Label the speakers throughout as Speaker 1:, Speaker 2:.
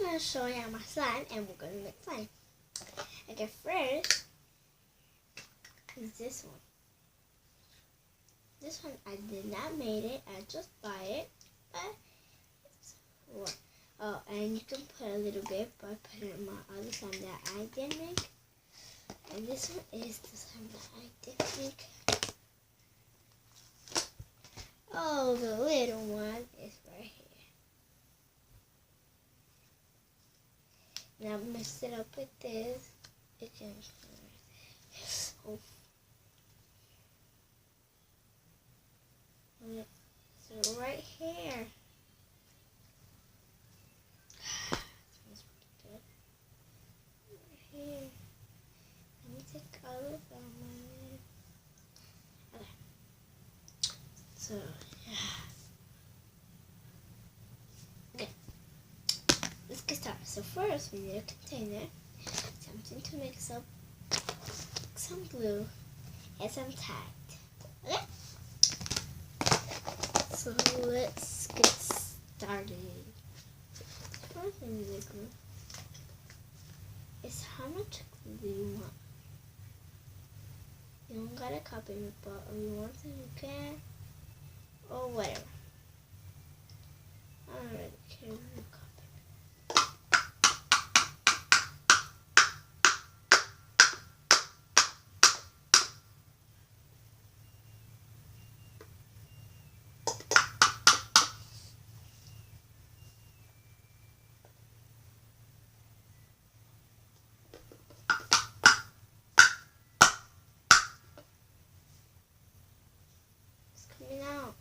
Speaker 1: going to show you my slime and we're going to make slime. Okay, first is this one. This one I did not made it, I just bought it, but it's what? Oh, and you can put a little bit by putting my other slime that I did make. And this one is the slime that I did make. Oh, the little one is right here. Now mix it up with this. It can oh. So right here. Right here. Let me take all of them. Okay. So yeah. Okay. Let's get started. So first we need a container, something to mix up, some glue, and some Tide. Okay? So let's get started. First we need the glue. It's how much glue you want. You don't gotta copy it, but if you want to, you can, or whatever. I don't really care if you copy. Coming out.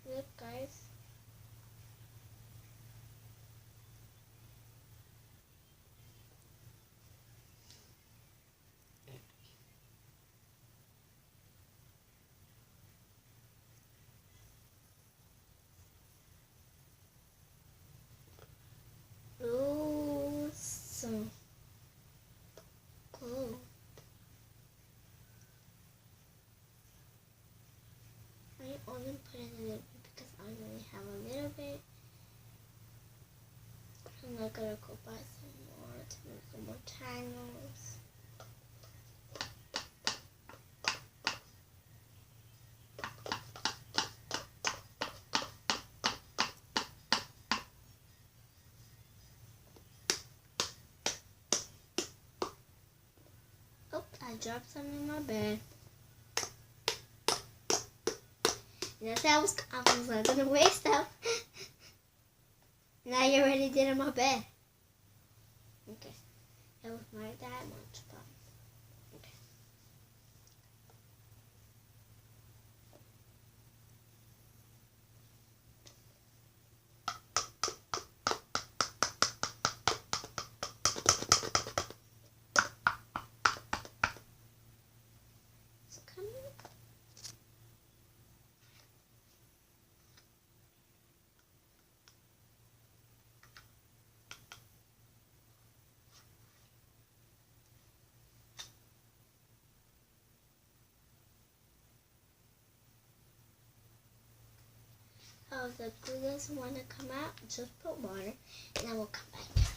Speaker 1: Look, guys. Oh, some glue. I only put in a little bit because I only have a little bit. I'm not gonna go buy some more to make some more triangles. Oh, I dropped some in my bed. And that's how I was not gonna waste stuff. Now you already did in my bed. Okay. It was not that much, but okay. So come in. Oh, the glue doesn't want to come out, just put water and then we'll come back.